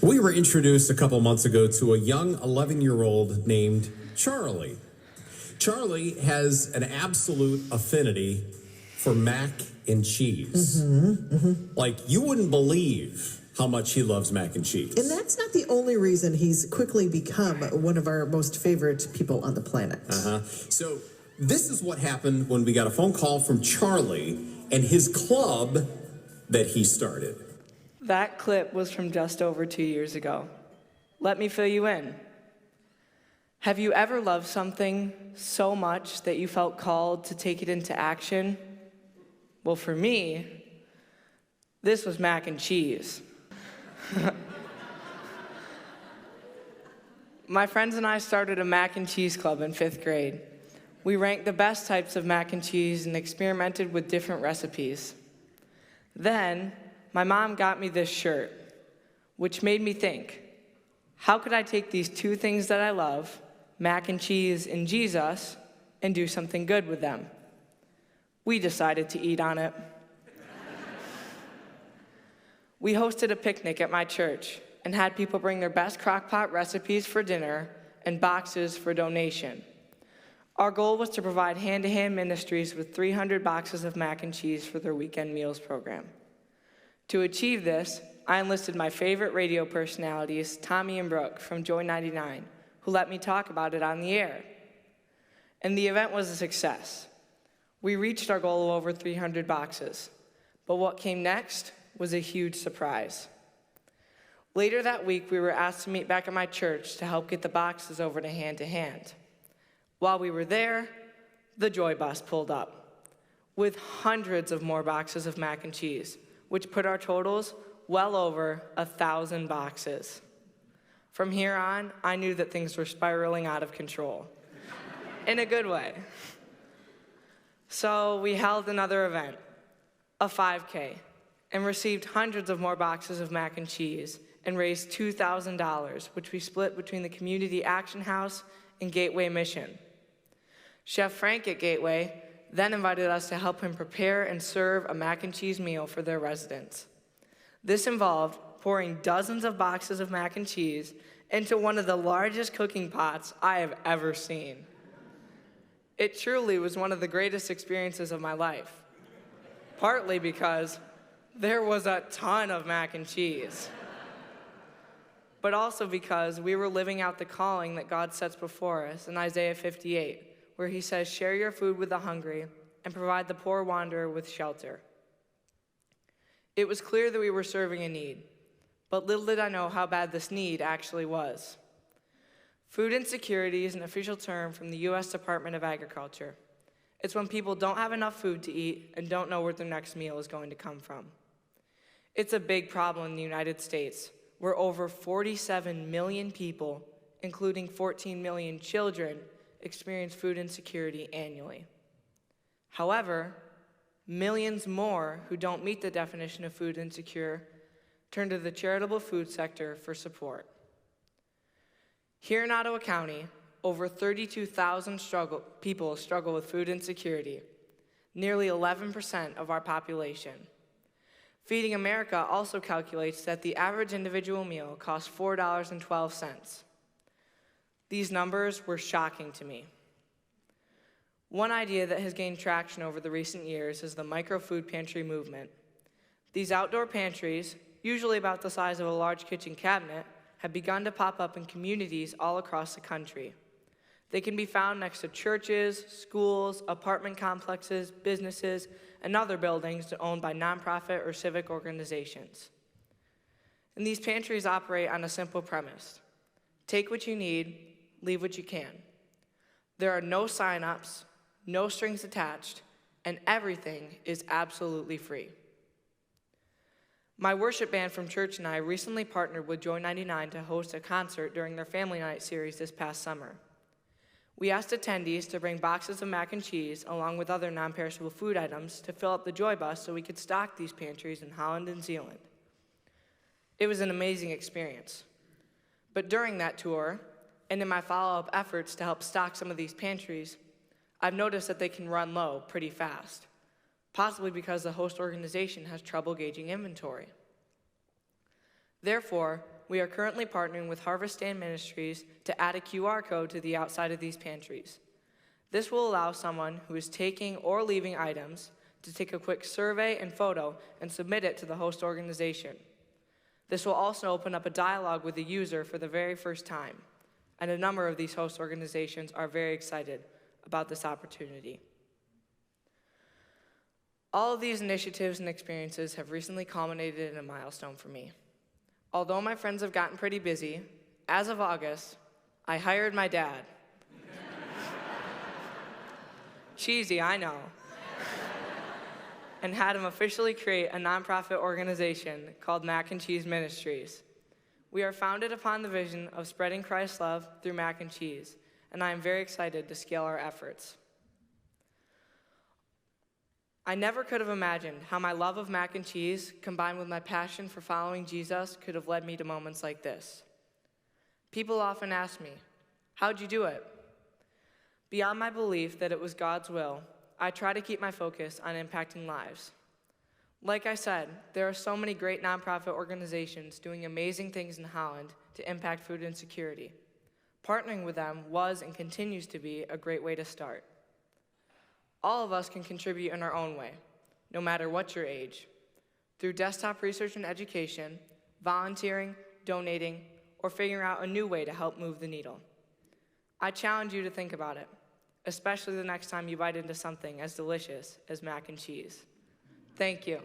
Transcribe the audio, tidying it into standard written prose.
We were introduced a couple months ago to a young 11-year-old named Charlie. Charlie has an absolute affinity for mac and cheese. Like, you wouldn't believe how much he loves mac and cheese. And that's not the only reason he's quickly become one of our most favorite people on the planet. So this is what happened when we got a phone call from Charlie and his club that he started. That clip was from just over 2 years ago. Let me fill you in. Have you ever loved something so much that you felt called to take it into action? Well, for me, this was mac and cheese. My friends and I started a mac and cheese club in 5th grade. We ranked the best types of mac and cheese and experimented with different recipes. Then, my mom got me this shirt, which made me think, how could I take these two things that I love, mac and cheese and Jesus, and do something good with them? We decided to eat on it. We hosted a picnic at my church and had people bring their best crock-pot recipes for dinner and boxes for donation. Our goal was to provide hand-to-hand ministries with 300 boxes of mac and cheese for their weekend meals program. To achieve this, I enlisted my favorite radio personalities, Tommy and Brooke from Joy 99, who let me talk about it on the air. And the event was a success. We reached our goal of over 300 boxes, but what came next was a huge surprise. Later that week, we were asked to meet back at my church to help get the boxes over to hand. While we were there, the Joy Bus pulled up with hundreds of more boxes of mac and cheese, which put our totals well over 1,000 boxes. From here on, I knew that things were spiraling out of control, in a good way. So we held another event, a 5K, and received hundreds of more boxes of mac and cheese and raised $2,000, which we split between the Community Action House and Gateway Mission. Chef Frank at Gateway then invited us to help him prepare and serve a mac and cheese meal for their residents. This involved pouring dozens of boxes of mac and cheese into one of the largest cooking pots I have ever seen. It truly was one of the greatest experiences of my life, partly because there was a ton of mac and cheese, but also because we were living out the calling that God sets before us in Isaiah 58, where he says, "Share your food with the hungry and provide the poor wanderer with shelter." It was clear that we were serving a need, but little did I know how bad this need actually was. Food insecurity is an official term from the U.S. Department of Agriculture. It's when people don't have enough food to eat and don't know where their next meal is going to come from. It's a big problem in the United States, where over 47 million people, including 14 million children, experience food insecurity annually. However, millions more who don't meet the definition of food insecure turn to the charitable food sector for support. Here in Ottawa County, over 32,000 people struggle with food insecurity, nearly 11% of our population. Feeding America also calculates that the average individual meal costs $4.12. These numbers were shocking to me. One idea that has gained traction over the recent years is the micro-food pantry movement. These outdoor pantries, usually about the size of a large kitchen cabinet, have begun to pop up in communities all across the country. They can be found next to churches, schools, apartment complexes, businesses, and other buildings owned by nonprofit or civic organizations. And these pantries operate on a simple premise: take what you need, leave what you can. There are no sign-ups, no strings attached, and everything is absolutely free. My worship band from church and I recently partnered with Joy 99 to host a concert during their Family Night series this past summer. We asked attendees to bring boxes of mac and cheese along with other non-perishable food items to fill up the Joy Bus so we could stock these pantries in Holland and Zealand. It was an amazing experience. But during that tour, and in my follow-up efforts to help stock some of these pantries, I've noticed that they can run low pretty fast, possibly because the host organization has trouble gauging inventory. Therefore, we are currently partnering with Harvest Stand Ministries to add a QR code to the outside of these pantries. This will allow someone who is taking or leaving items to take a quick survey and photo and submit it to the host organization. This will also open up a dialogue with the user for the very first time, and a number of these host organizations are very excited about this opportunity. All of these initiatives and experiences have recently culminated in a milestone for me. Although my friends have gotten pretty busy, as of August, I hired my dad. Cheesy, I know. And had him officially create a nonprofit organization called Mac and Cheese Ministries. We are founded upon the vision of spreading Christ's love through mac and cheese, and I am very excited to scale our efforts. I never could have imagined how my love of mac and cheese, combined with my passion for following Jesus, could have led me to moments like this. People often ask me, how'd you do it? Beyond my belief that it was God's will, I try to keep my focus on impacting lives. Like I said, there are so many great nonprofit organizations doing amazing things in Holland to impact food insecurity. Partnering with them was and continues to be a great way to start. All of us can contribute in our own way, no matter what your age, through desktop research and education, volunteering, donating, or figuring out a new way to help move the needle. I challenge you to think about it, especially the next time you bite into something as delicious as mac and cheese. Thank you.